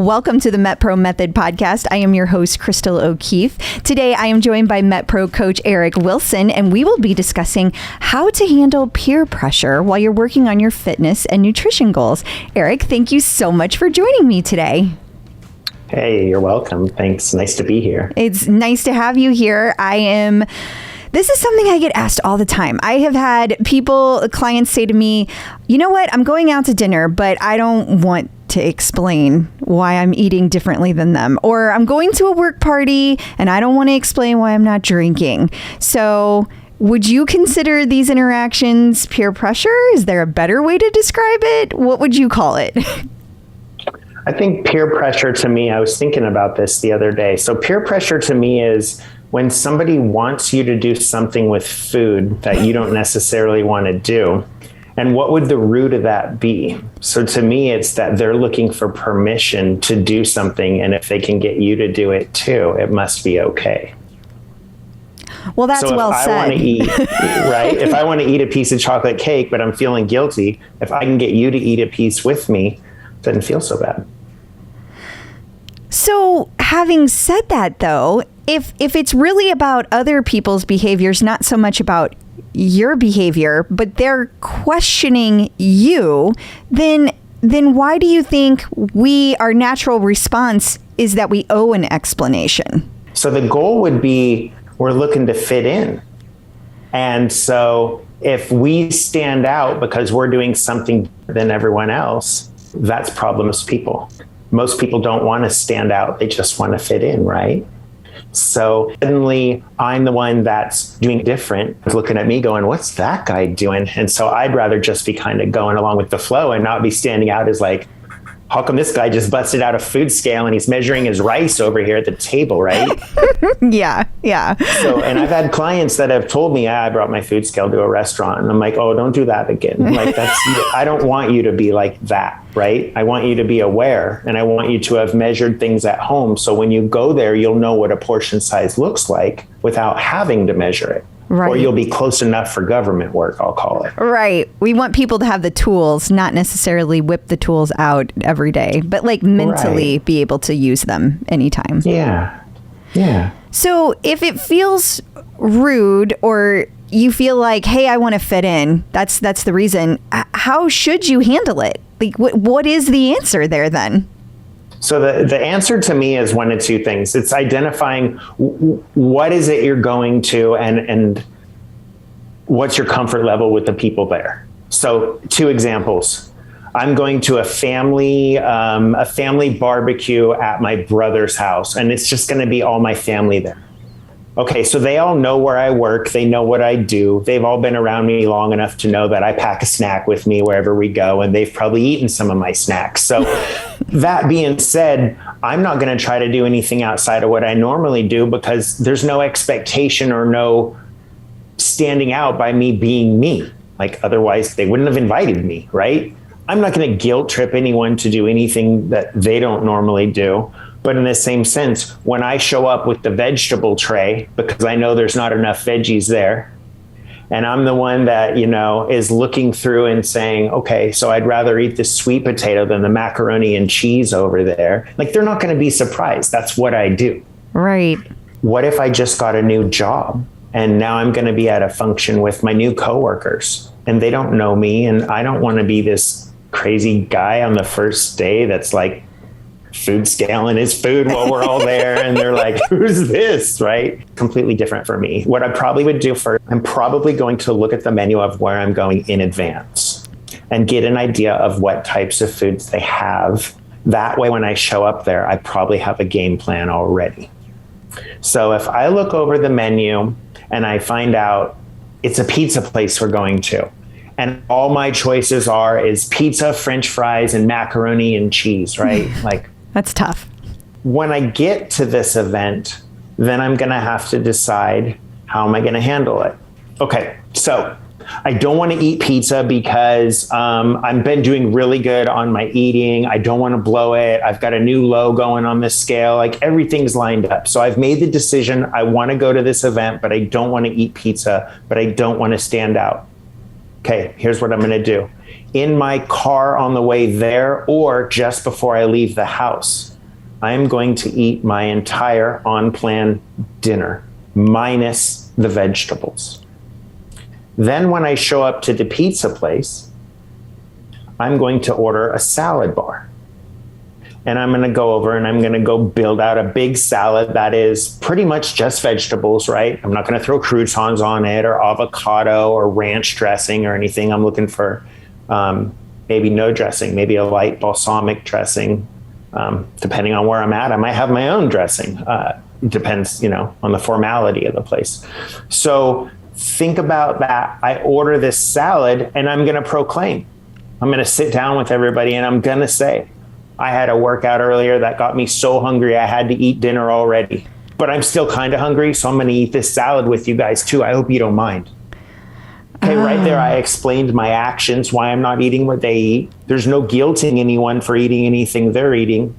Welcome to the MetPro Method podcast. I am your host, Crystal O'Keefe. Today, I am joined by MetPro coach Eric Wilson, and we will be discussing how to handle peer pressure while you're working on your fitness and nutrition goals. Eric, thank you so much for joining me today. Hey, you're welcome. Thanks. Nice to be here. It's nice to have you here. This is something I get asked all the time. I have had clients say to me, you know what, I'm going out to dinner, but I don't want to explain why I'm eating differently than them. Or I'm going to a work party and I don't want to explain why I'm not drinking. So would you consider these interactions peer pressure? Is there a better way to describe it? What would you call it? I think peer pressure to me, I was thinking about this the other day. So peer pressure to me is when somebody wants you to do something with food that you don't necessarily want to do. And what would the root of that be? So to me, it's that they're looking for permission to do something. And if they can get you to do it too, it must be okay. Well, that's so well said. I want to eat, right? If I want to eat a piece of chocolate cake, but I'm feeling guilty, if I can get you to eat a piece with me, it doesn't feel so bad. So having said that, though, if it's really about other people's behaviors, not so much about your behavior, but they're questioning you, then why do you think our natural response is that we owe an explanation? So the goal would be we're looking to fit in. And so if we stand out because we're doing something than everyone else, that's problems people. Most people don't want to stand out. They just want to fit in, right? So suddenly I'm the one that's doing different, looking at me going, what's that guy doing? And so I'd rather just be kind of going along with the flow and not be standing out as like, how come this guy just busted out a food scale and he's measuring his rice over here at the table, right? Yeah. So, and I've had clients that have told me, I brought my food scale to a restaurant. And I'm like, oh, don't do that again. Like I don't want you to be like that, right? I want you to be aware and I want you to have measured things at home. So when you go there, you'll know what a portion size looks like without having to measure it. Right. Or you'll be close enough for government work, I'll call it. Right. We want people to have the tools, not necessarily whip the tools out every day, but like mentally be able to use them anytime. Yeah. So if it feels rude or you feel like, hey, I want to fit in, that's the reason. How should you handle it? Like, what is the answer there then? So the answer to me is one of two things. It's identifying what is it you're going to and what's your comfort level with the people there. So 2 examples. I'm going to a family barbecue at my brother's house, and it's just going to be all my family there. Okay, so they all know where I work. They know what I do. They've all been around me long enough to know that I pack a snack with me wherever we go, and they've probably eaten some of my snacks. So that being said, I'm not going to try to do anything outside of what I normally do because there's no expectation or no standing out by me being me. Like otherwise they wouldn't have invited me, right? I'm not going to guilt trip anyone to do anything that they don't normally do. But in the same sense, when I show up with the vegetable tray, because I know there's not enough veggies there, and I'm the one that, is looking through and saying, okay, so I'd rather eat the sweet potato than the macaroni and cheese over there. Like, they're not going to be surprised. That's what I do. Right. What if I just got a new job and now I'm going to be at a function with my new coworkers and they don't know me and I don't want to be this crazy guy on the first day that's like, food scaling his food while we're all there and they're like, who's this, right? Completely different for me. What I probably would do first, I'm probably going to look at the menu of where I'm going in advance and get an idea of what types of foods they have. That way, when I show up there, I probably have a game plan already. So if I look over the menu and I find out it's a pizza place we're going to, and all my choices is pizza, French fries, and macaroni and cheese, right? Like, that's tough. When I get to this event, then I'm going to have to decide how am I going to handle it. Okay, so I don't want to eat pizza because I've been doing really good on my eating. I don't want to blow it. I've got a new low going on this scale. Like everything's lined up. So I've made the decision. I want to go to this event, but I don't want to eat pizza, but I don't want to stand out. Okay, here's what I'm going to do. In my car on the way there or just before I leave the house, I am going to eat my entire on-plan dinner minus the vegetables. Then when I show up to the pizza place, I'm going to order a salad bar. And I'm going to go over and I'm going to go build out a big salad that is pretty much just vegetables, right? I'm not going to throw croutons on it or avocado or ranch dressing or anything. I'm looking for maybe no dressing, maybe a light balsamic dressing. Depending on where I'm at, I might have my own dressing. It depends, on the formality of the place. So think about that. I order this salad and I'm going to proclaim. I'm going to sit down with everybody and I'm going to say, I had a workout earlier that got me so hungry I had to eat dinner already. But I'm still kind of hungry, so I'm going to eat this salad with you guys too. I hope you don't mind. Okay, right there, I explained my actions, why I'm not eating what they eat. There's no guilting anyone for eating anything they're eating.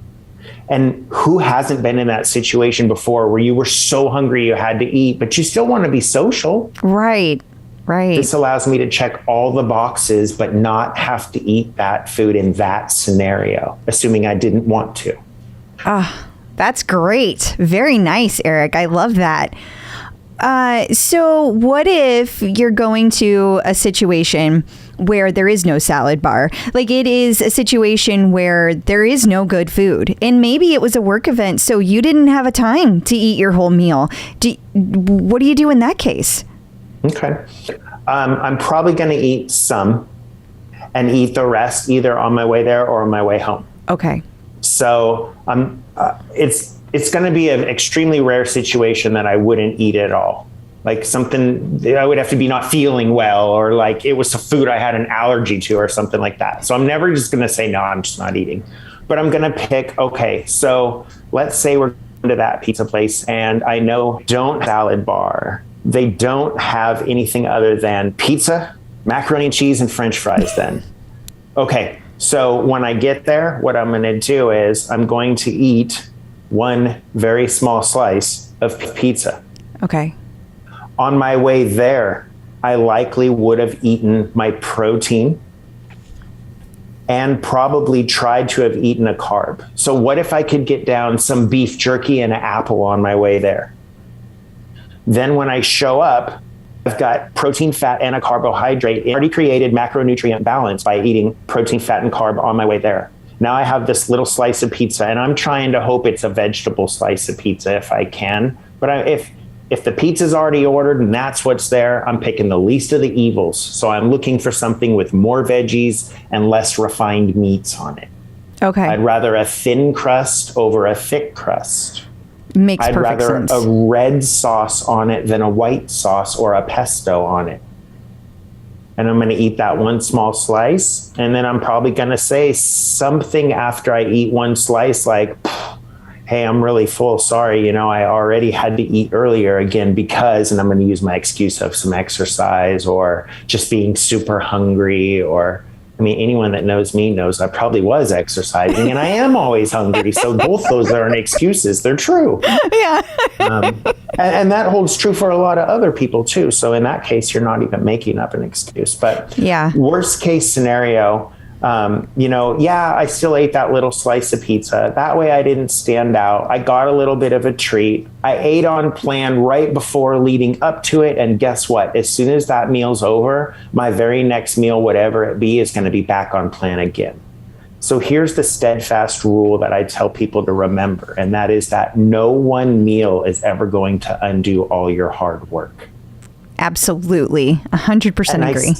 And who hasn't been in that situation before where you were so hungry you had to eat, but you still want to be social? Right. This allows me to check all the boxes, but not have to eat that food in that scenario, assuming I didn't want to. That's great. Very nice, Eric. I love that. So what if you're going to a situation where there is no salad bar? Like it is a situation where there is no good food and maybe it was a work event, so you didn't have a time to eat your whole meal. What do you do in that case? Okay. I'm probably going to eat some and eat the rest either on my way there or on my way home. Okay. So it's going to be an extremely rare situation that I wouldn't eat at all. Like something I would have to be not feeling well, or like it was a food I had an allergy to or something like that. So I'm never just going to say, no, I'm just not eating. But I'm going to pick, okay, so let's say we're going to that pizza place and I know don't salad bar. They don't have anything other than pizza, macaroni and cheese, and French fries then. Okay, so when I get there, what I'm going to do is I'm going to eat one very small slice of pizza. Okay. On my way there, I likely would have eaten my protein and probably tried to have eaten a carb. So what if I could get down some beef jerky and an apple on my way there? Then when I show up, I've got protein, fat, and a carbohydrate. It already created macronutrient balance by eating protein, fat, and carb on my way there. Now I have this little slice of pizza, and I'm trying to hope it's a vegetable slice of pizza if I can. But if the pizza's already ordered and that's what's there, I'm picking the least of the evils. So I'm looking for something with more veggies and less refined meats on it. Okay. I'd rather a thin crust over a thick crust. Makes I'd perfect rather sense. a red sauce on it than a white sauce or a pesto on it. And I'm going to eat that one small slice. And then I'm probably going to say something after I eat one slice like, hey, I'm really full. Sorry, I already had to eat earlier again because, and I'm going to use my excuse of some exercise or just being super hungry or, anyone that knows me knows I probably was exercising and I am always hungry. So both those aren't excuses. They're true. Yeah. And that holds true for a lot of other people too. So in that case, you're not even making up an excuse. But yeah, worst case scenario, I still ate that little slice of pizza. That way I didn't stand out. I got a little bit of a treat. I ate on plan right before leading up to it. And guess what? As soon as that meal's over, my very next meal, whatever it be, is going to be back on plan again. So here's the steadfast rule that I tell people to remember. And that is that no one meal is ever going to undo all your hard work. Absolutely. 100% agree.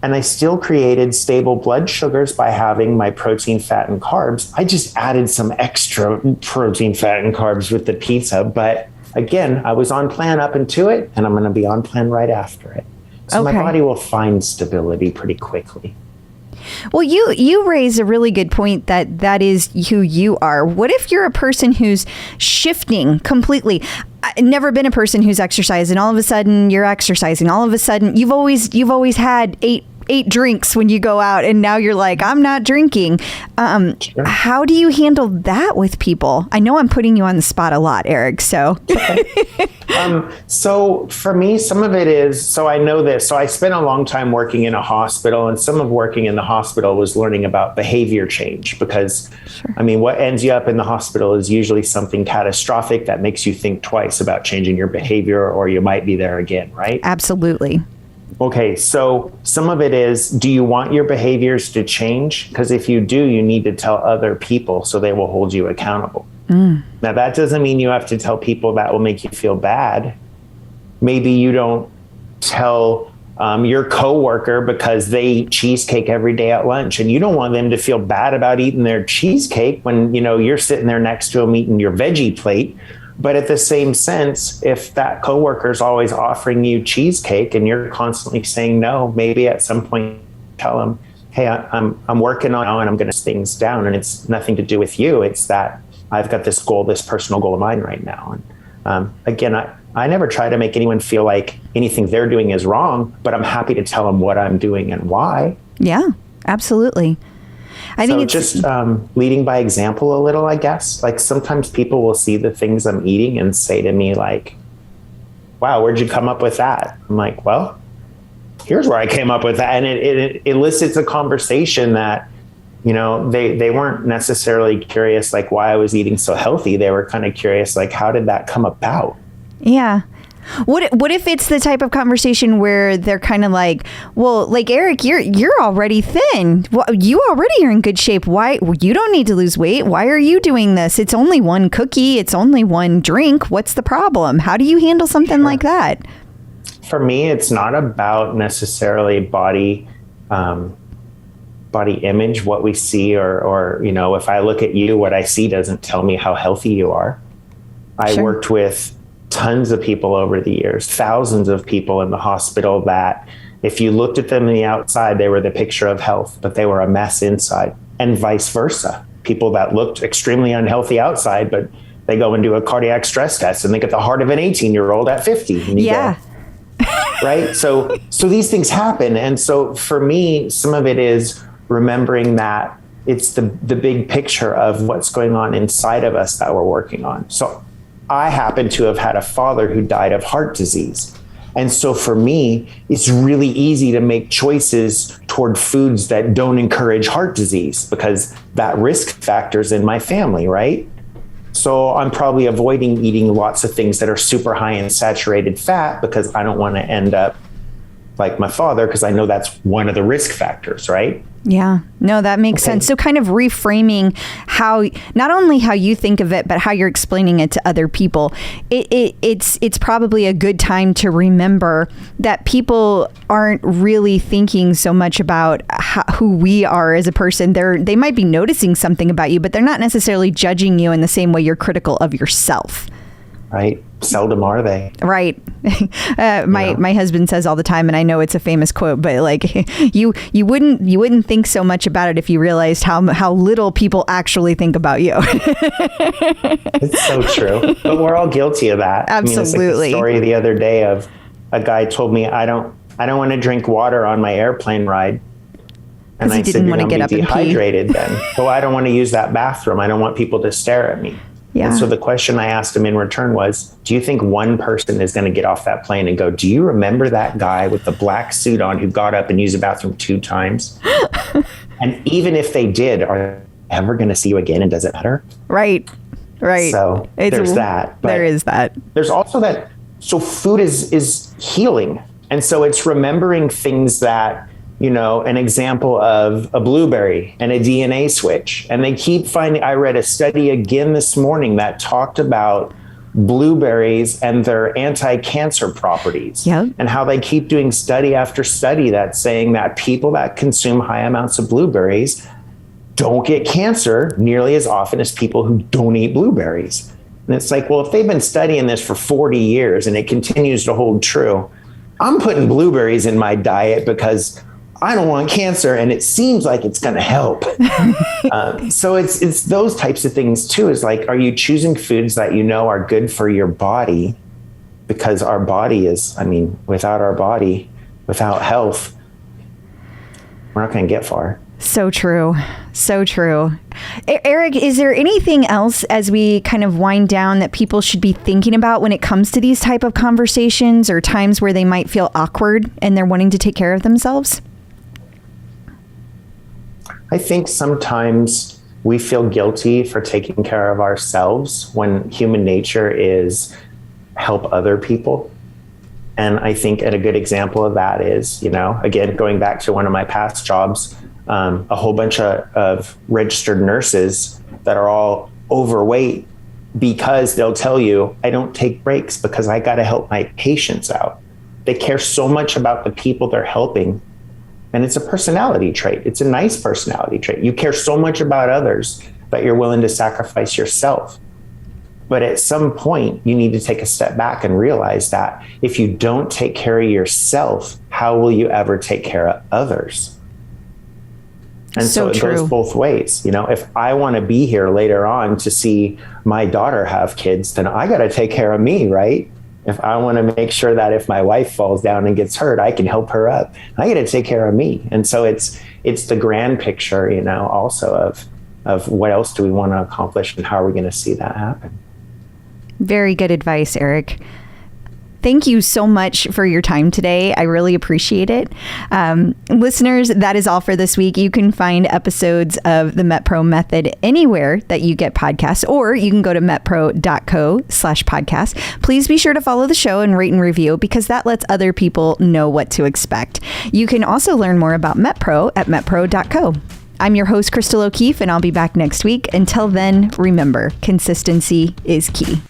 And I still created stable blood sugars by having my protein, fat, and carbs. I just added some extra protein, fat, and carbs with the pizza. But again, I was on plan up into it, and I'm going to be on plan right after it. So my body will find stability pretty quickly. Well, you raise a really good point that is who you are. What if you're a person who's shifting completely? I've never been a person who's exercised, and all of a sudden you're exercising. All of a sudden you've always had eight 8 drinks when you go out, and now you're like, I'm not drinking. Sure. How do you handle that with people? I know I'm putting you on the spot a lot, Eric. So, so for me, some of it is, so I know this. So I spent a long time working in a hospital, and some of working in the hospital was learning about behavior change because, I mean, what ends you up in the hospital is usually something catastrophic that makes you think twice about changing your behavior, or you might be there again, right? Absolutely. Okay, so some of it is, do you want your behaviors to change? Because if you do, you need to tell other people so they will hold you accountable. Now, that doesn't mean you have to tell people that will make you feel bad. Maybe you don't tell your coworker because they eat cheesecake every day at lunch, and you don't want them to feel bad about eating their cheesecake when, you know, you're sitting there next to them eating your veggie plate. But at the same sense, if that coworker is always offering you cheesecake and you're constantly saying no, maybe at some point tell them, hey, I'm working on it and I'm going to things down, and it's nothing to do with you. It's that I've got this goal, this personal goal of mine right now. And again, I never try to make anyone feel like anything they're doing is wrong, but I'm happy to tell them what I'm doing and why. Yeah, absolutely. I think it's just leading by example a little, I guess. Like sometimes people will see the things I'm eating and say to me like, wow, where'd you come up with that? I'm like, well, here's where I came up with that. And it elicits a conversation that, you know, they weren't necessarily curious like why I was eating so healthy. They were kind of curious like, how did that come about? Yeah. What if it's the type of conversation where they're kind of like, well, like, Eric, you're already thin. Well, you already are in good shape. Why? You don't need to lose weight. Why are you doing this? It's only one cookie. It's only one drink. What's the problem? How do you handle something like that? For me, it's not about necessarily body image, what we see, or, you know, if I look at you, what I see doesn't tell me how healthy you are. I worked with tons of people over the years, thousands of people in the hospital that if you looked at them in the outside, they were the picture of health, but they were a mess inside, and vice versa. People that looked extremely unhealthy outside, but they go and do a cardiac stress test and they get the heart of an 18-year-old at 50. And you go, right? So these things happen. And so for me, some of it is remembering that it's the big picture of what's going on inside of us that we're working on. So I happen to have had a father who died of heart disease. And so for me, it's really easy to make choices toward foods that don't encourage heart disease because that risk factor's in my family, right? So I'm probably avoiding eating lots of things that are super high in saturated fat because I don't want to end up like my father, because I know that's one of the risk factors, right? Yeah, no, that makes sense. So kind of reframing how, not only how you think of it, but how you're explaining it to other people. It's probably a good time to remember that people aren't really thinking so much about who we are as a person. They might be noticing something about you, but they're not necessarily judging you in the same way you're critical of yourself. Right. Seldom are they. Right. My husband says all the time, and I know it's a famous quote, but like you wouldn't think so much about it if you realized how little people actually think about you. It's so true. But we're all guilty of that. Absolutely. I mean, it's like the story the other day of a guy told me, I don't want to drink water on my airplane ride. And I said, you're going to be dehydrated then. So I don't want to use that bathroom. I don't want people to stare at me. Yeah. And so the question I asked him in return was, do you think one person is going to get off that plane and go, do you remember that guy with the black suit on who got up and used the bathroom 2 times? And even if they did, are they ever going to see you again, and does it matter? Right. So there's that. But there is that. There's also that. So food is healing. And so it's remembering things that, you know, an example of a blueberry and a DNA switch. And they keep finding, I read a study again this morning that talked about blueberries and their anti-cancer properties. Yep. And how they keep doing study after study that's saying that people that consume high amounts of blueberries don't get cancer nearly as often as people who don't eat blueberries. And it's like, well, if they've been studying this for 40 years and it continues to hold true, I'm putting blueberries in my diet because I don't want cancer, and it seems like it's going to help. So it's those types of things too. Is like, are you choosing foods that you know are good for your body? Because our body is, I mean, without our body, without health, we're not going to get far. So true. So true. Eric, is there anything else as we kind of wind down that people should be thinking about when it comes to these type of conversations or times where they might feel awkward and they're wanting to take care of themselves? I think sometimes we feel guilty for taking care of ourselves when human nature is help other people. And I think a good example of that is, again, going back to one of my past jobs, a whole bunch of registered nurses that are all overweight because they'll tell you, I don't take breaks because I got to help my patients out. They care so much about the people they're helping. And it's a personality trait. It's a nice personality trait. You care so much about others that you're willing to sacrifice yourself. But at some point, you need to take a step back and realize that if you don't take care of yourself, how will you ever take care of others? And so it goes both ways. If I want to be here later on to see my daughter have kids, then I got to take care of me, right? If I want to make sure that if my wife falls down and gets hurt, I can help her up. I got to take care of me. And so it's the grand picture, also of what else do we want to accomplish and how are we going to see that happen? Very good advice, Eric. Thank you so much for your time today. I really appreciate it. Listeners, that is all for this week. You can find episodes of the MetPro Method anywhere that you get podcasts, or you can go to metpro.co/podcast. Please be sure to follow the show and rate and review because that lets other people know what to expect. You can also learn more about MetPro at metpro.co. I'm your host, Crystal O'Keefe, and I'll be back next week. Until then, remember, consistency is key.